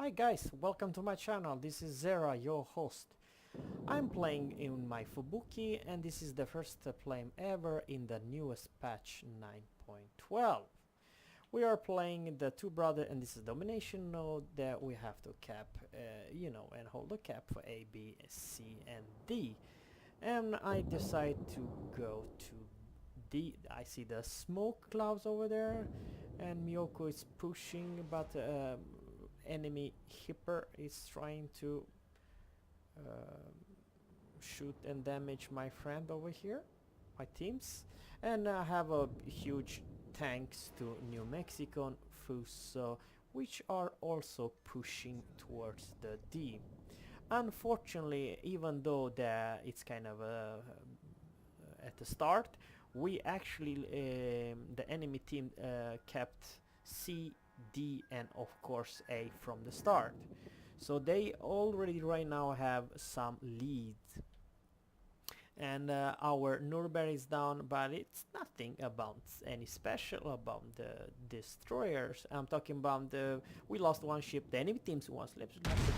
Hi guys, welcome to my channel. This is Zera, your host. I'm playing in my Fubuki and this is the first play ever in the newest patch 9.12. We are playing the two brother and this is domination node that we have to cap, and hold the cap for A, B, C and D. And I decide to go to D. I see the smoke clouds over there and Miyoko is pushing, but enemy Hipper is trying to shoot and damage my friend over here, my teams. And I have a huge tanks to New Mexico and FUSO, which are also pushing towards the D. Unfortunately, even though it's kind of at the start, we actually the enemy team kept C, D and of course A from the start, so they already right now have some lead. And our Nuremberg is down, but it's nothing about any special about the destroyers. I'm talking about we lost one ship, the enemy teams one ship.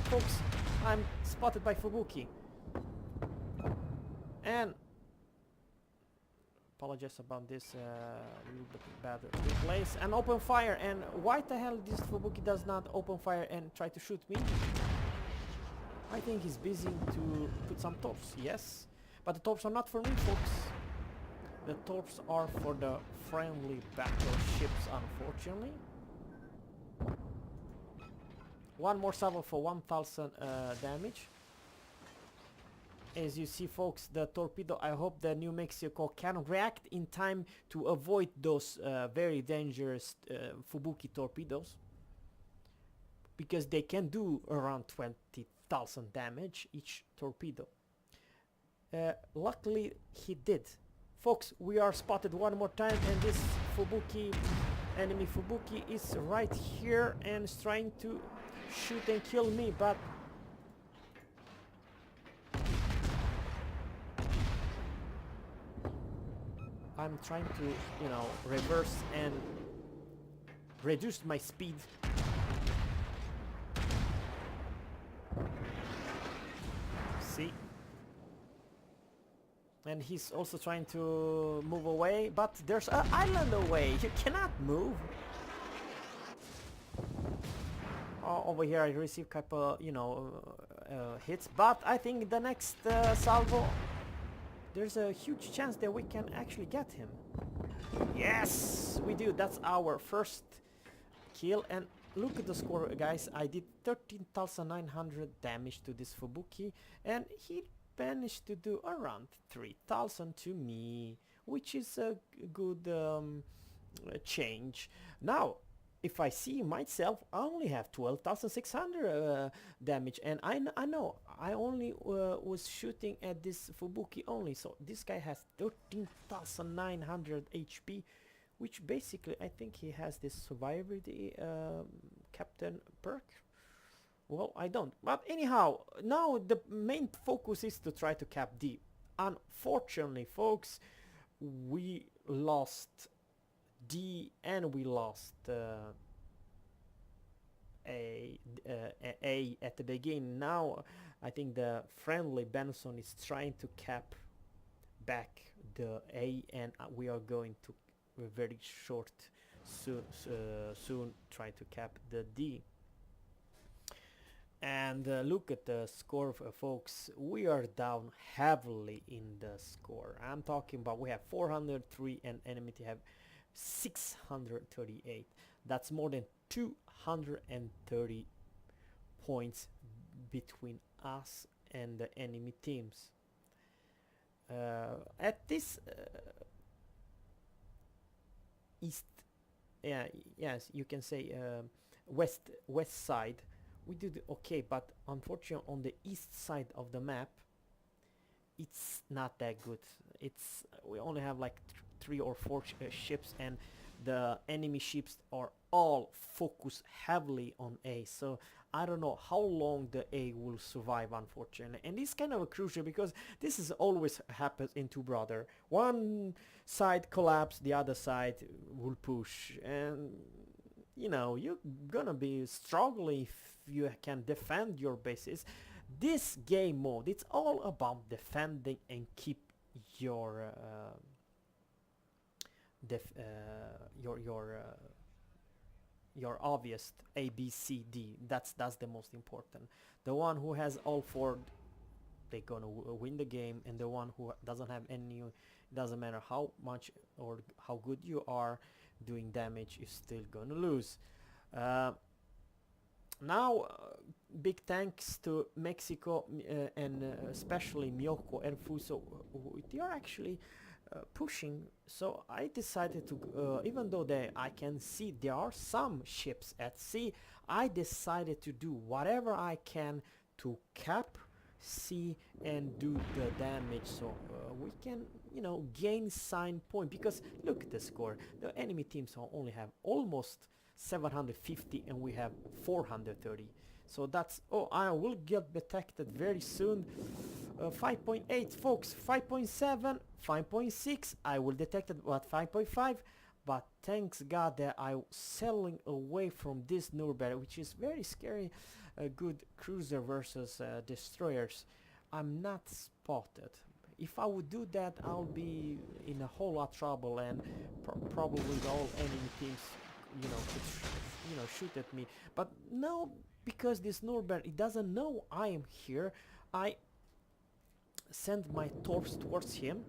Folks, I'm spotted by Fubuki. And apologize about this little bit bad place. And open fire, and why the hell this Fubuki does not open fire and try to shoot me? I think he's busy to put some torps, yes. But the torps are not for me, folks. The torps are for the friendly battleships, unfortunately. One more salvo for 1000 damage. As you see, folks, the torpedo, I hope the New Mexico can react in time to avoid those very dangerous Fubuki torpedoes, because they can do around 20,000 damage each torpedo. Luckily he did. Folks, we are spotted one more time, and this Fubuki, enemy Fubuki, is right here and is trying to shoot and kill me, but I'm trying to, reverse and reduce my speed. See? And he's also trying to move away, but there's an island away. You cannot move. Over here I received a couple, hits, but I think the next salvo, there's a huge chance that we can actually get him. Yes, we do. That's our first kill. And look at the score, guys. I did 13,900 damage to this Fubuki, and he managed to do around 3,000 to me, which is a good change. Now, if I see myself, I only have 12,600 damage, and I know I only was shooting at this Fubuki only, so this guy has 13,900 HP, which basically I think he has this survivability captain perk. Well, I don't, but anyhow, now the main focus is to try to cap D. Unfortunately, folks, we lost D and we lost A at the beginning. Now I think the friendly Benson is trying to cap back the A, and we are going to very short soon try to cap the D. And look at the score, folks. We are down heavily in the score. I'm talking about we have 403 and enemy have 638. That's more than 230 points between us and the enemy teams. At this east, yes, you can say west side, we did okay, but unfortunately on the east side of the map it's not that good. We only have like 3 or 4 ships, and the enemy ships are all focused heavily on A, so I don't know how long the A will survive, unfortunately. And this is kind of crucial because this is always happens in Two Brother. One side collapse, the other side will push, and you're gonna be struggling if you can defend your bases. This game mode, it's all about defending and keep your your obvious A, B, C, D. That's the most important. The one who has all four, they're gonna win the game, and the one who doesn't have any, doesn't matter how much or how good you are doing damage, is still gonna lose. Now, big thanks to Mexico and especially Miyoko and FUSO, they are actually pushing. So I decided to, even though I can see there are some ships at sea, I decided to do whatever I can to cap sea and do the damage, so we can gain sign point. Because look at the score, the enemy teams only have almost 750 and we have 430. So that's, oh, I will get detected very soon. 5.8 folks, 5.7, 5.6, I will detect it at 5.5, but thanks God that I'm sailing away from this Nuremberg, which is very scary. A good cruiser versus destroyers. I'm not spotted. If I would do that, I'll be in a whole lot of trouble, and probably all enemy teams could shoot at me. But no, because this Norbert, it doesn't know I am here, I send my torps towards him.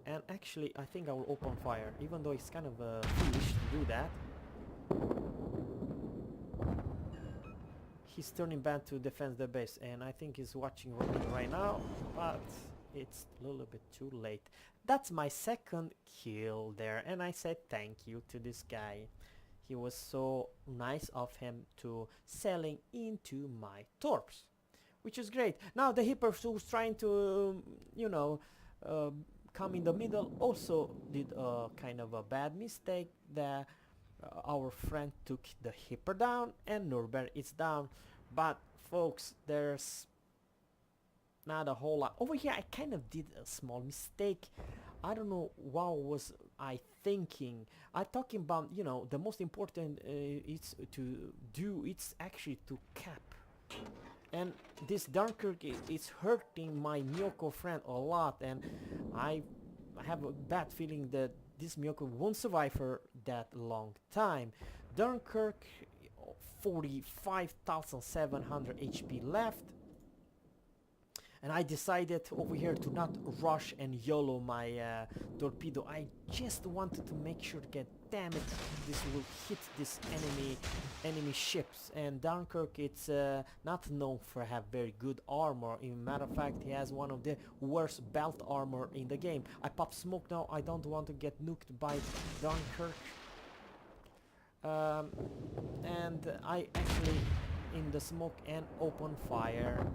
And actually I think I will open fire, even though it's kind of foolish to do that. He's turning back to defend the base, and I think he's watching right now, but it's a little bit too late. That's my second kill there, and I said thank you to this guy. He was so nice of him to selling into my torps, which is great. Now the Hipper who's trying to, come in the middle also did a kind of a bad mistake. That our friend took the Hipper down and Norbert is down. But folks, there's not a whole lot over here. I kind of did a small mistake. I don't know what was I thinking. I'm talking about, the most important is to do, it's actually to cap. And this Dunkirk is hurting my Miyoko friend a lot, and I have a bad feeling that this Miyoko won't survive for that long time. Dunkirk, 45,700 HP left. And I decided over here to not rush and YOLO my torpedo. I just wanted to make sure to get, damn it, this will hit this enemy ships. And Dunkirk, it's not known for have very good armor. In matter of fact, he has one of the worst belt armor in the game. I pop smoke now. I don't want to get nuked by Dunkirk. And I actually in the smoke and open fire.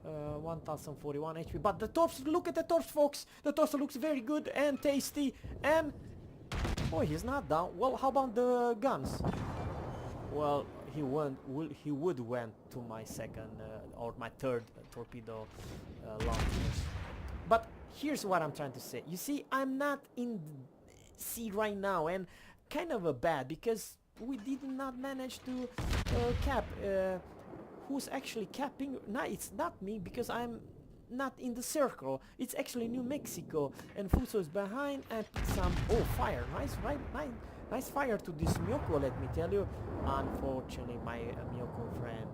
1041 HP, but the torps, look at the torps, folks. The torps looks very good and tasty, and oh, he's not down. Well, how about the guns? Well, he would went to my second or my third torpedo launchers. But here's what I'm trying to say. You see, I'm not in sea right now, and kind of a bad, because we did not manage to cap. Who's actually capping? No, it's not me, because I'm not in the circle. It's actually New Mexico, and FUSO is behind, and some, oh, fire, nice, right, nice fire to this Miyoko, let me tell you. Unfortunately, my Miyoko friend,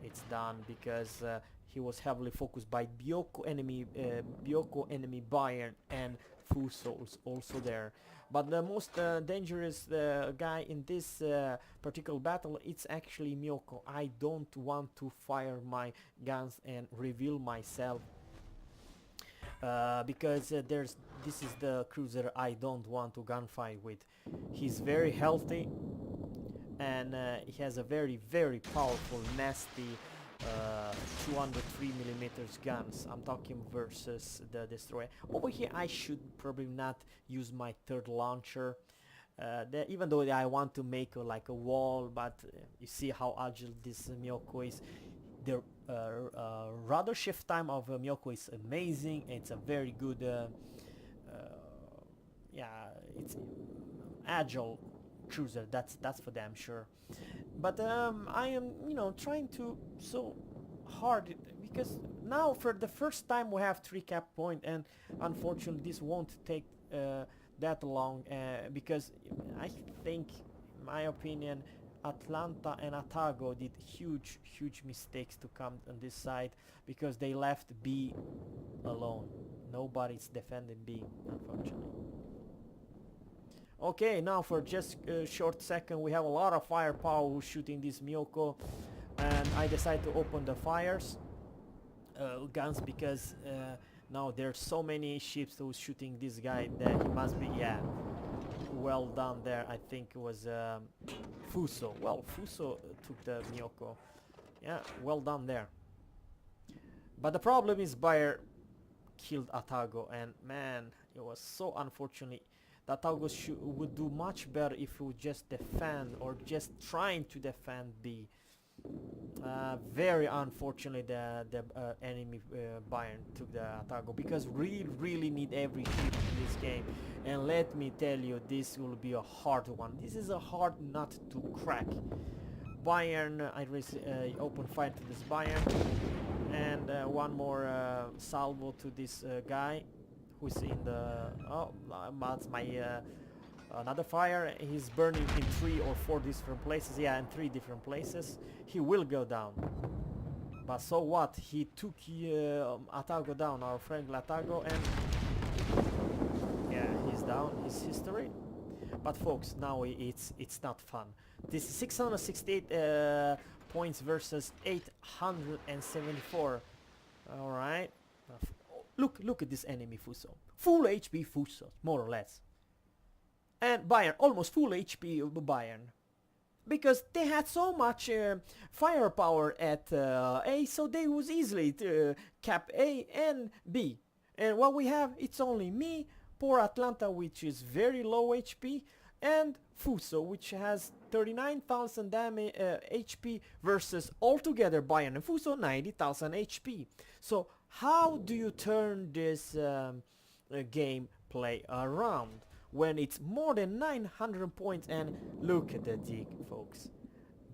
it's done, because he was heavily focused by Biyoko enemy Bayern, and FUSO is also there. But the most dangerous guy in this particular battle, it's actually Miyoko. I don't want to fire my guns and reveal myself, because this is the cruiser I don't want to gunfight with. He's very healthy, and he has a very, very powerful, nasty 203 millimeters guns. I'm talking versus the destroyer. Over here I should probably not use my third launcher, even though I want to make like a wall, but you see how agile this Miyoko is. rudder shift time of Miyoko is amazing. It's a very good, yeah, it's agile cruiser. That's for damn sure. But I am, trying to so hard because now for the first time we have 3 cap point, and unfortunately this won't take that long because I think, in my opinion, Atlanta and Atago did huge mistakes to come on this side because they left B alone. Nobody's defending B, unfortunately. Okay, now for just a short second we have a lot of firepower who's shooting this Miyoko, and I decide to open the fires guns because now there's so many ships who's shooting this guy that he must be, yeah, well done there. I think it was FUSO. Well, FUSO took the Miyoko. Yeah, well done there. But the problem is Bayer killed Atago, and man, it was so unfortunate. That Atago would do much better if he would just defend or just trying to defend B. Very unfortunately the enemy Bayern took the Atago because we really need every ship in this game, and let me tell you, this will be a hard one. This is a hard nut to crack. Bayern, I open fire to this Bayern, and one more salvo to this guy who's in the, oh, that's my another fire. He's burning in 3 or 4 different places. Yeah, in 3 different places. He will go down, but so what, he took Atago down, our friend Atago, and yeah, he's down. His history. But folks, now it's not fun. This is 668 points versus 874. All right, look at this enemy FUSO, full HP FUSO, more or less. And Bayern, almost full HP Bayern. Because they had so much firepower at A, so they was easily cap A and B. And what we have, it's only me, poor Atlanta, which is very low HP, and FUSO, which has 39,000 damage HP versus altogether Bayern and FUSO 90,000 HP. So how do you turn this game play around when it's more than 900 points? And look at the dig, folks.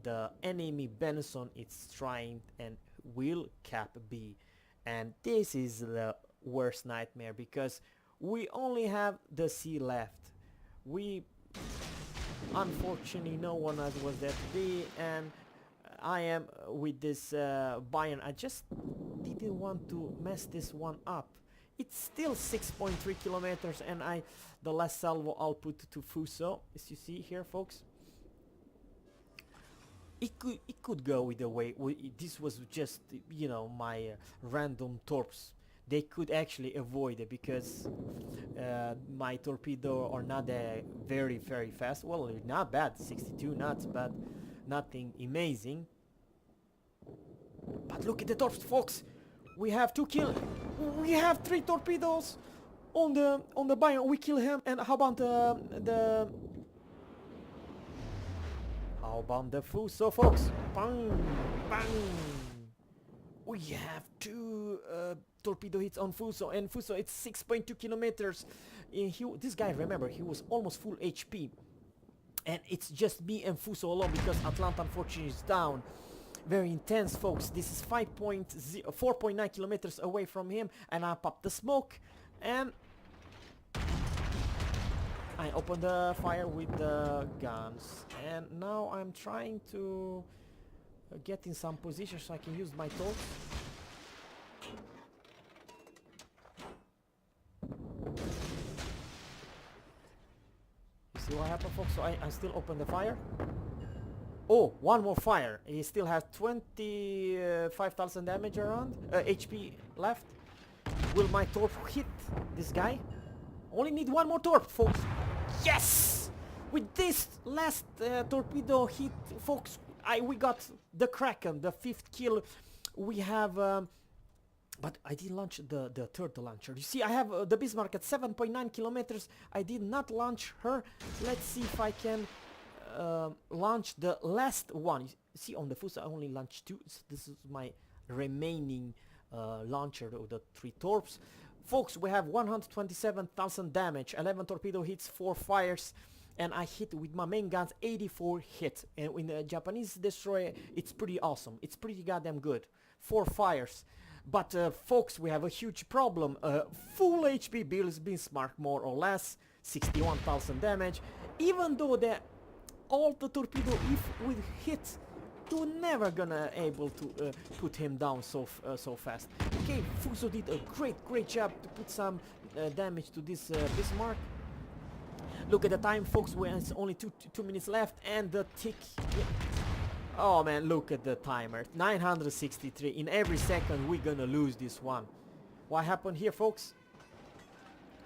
The enemy Benson is trying and will cap B, and this is the worst nightmare because we only have the C left. We, unfortunately, no one else was there to be, and I am with this Bayern. I just didn't want to mess this one up. It's still 6.3 kilometers, and the last salvo I'll put to FUSO, as you see here, folks. It could go either way. This was just, my random torps. They could actually avoid it because my torpedo are not very fast. Well, not bad, 62 knots, but nothing amazing. But look at the torps, folks. We have 2 kills. We have 3 torpedoes on the Bayern. We kill him. And how about the FUSO, folks? Bang, bang. We have 2 torpedo hits on FUSO, and FUSO, it's 6.2 kilometers. This guy, remember, he was almost full HP, and it's just me and FUSO alone because Atlanta unfortunately is down. Very intense, folks. This is 4.9 kilometers away from him, and I pop the smoke, and I open the fire with the guns, and now I'm trying to get in some position so I can use my torch. You see what happened, folks? So I still open the fire. Oh, one more fire. He still has 25,000 damage around, HP left. Will my torp hit this guy? Only need one more torp, folks. Yes! With this last torpedo hit, folks, we got the Kraken, the 5th kill. We have, but I didn't launch the third launcher. You see, I have the Bismarck at 7.9 kilometers. I did not launch her. Let's see if I can launch the last one. You see, on the FUSO I only launched 2. So this is my remaining launcher of the 3 torps. Folks, we have 127,000 damage, 11 torpedo hits, 4 fires, and I hit with my main guns 84 hits. And in the Japanese destroyer, it's pretty awesome. It's pretty goddamn good. 4 fires. But folks, we have a huge problem. Full HP Bill's Bismarck, more or less, 61,000 damage. Even though all the torpedo, if with hit, you're never gonna able to put him down so fast. Okay, FUSO did a great job to put some damage to this Bismarck. Look at the time, folks. It's only two minutes left, and the tick. Oh man, look at the timer. 963. In every second, we're gonna lose this one. What happened here, folks?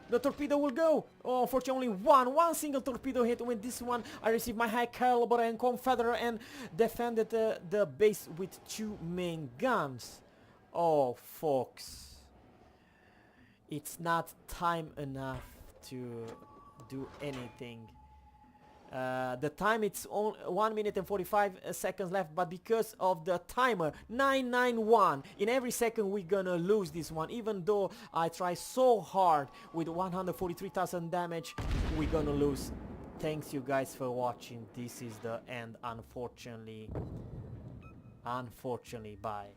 The torpedo will go. Oh, unfortunately, one single torpedo hit. With this one, I received my high caliber and Confederate and defended the base with 2 main guns. Oh, folks, it's not time enough to do anything. The time, it's on 1 minute and 45 seconds left, but because of the timer 991, in every second we're gonna lose this one. Even though I try so hard with 143,000 damage, we're gonna lose. Thanks you guys for watching. This is the end, unfortunately. Bye.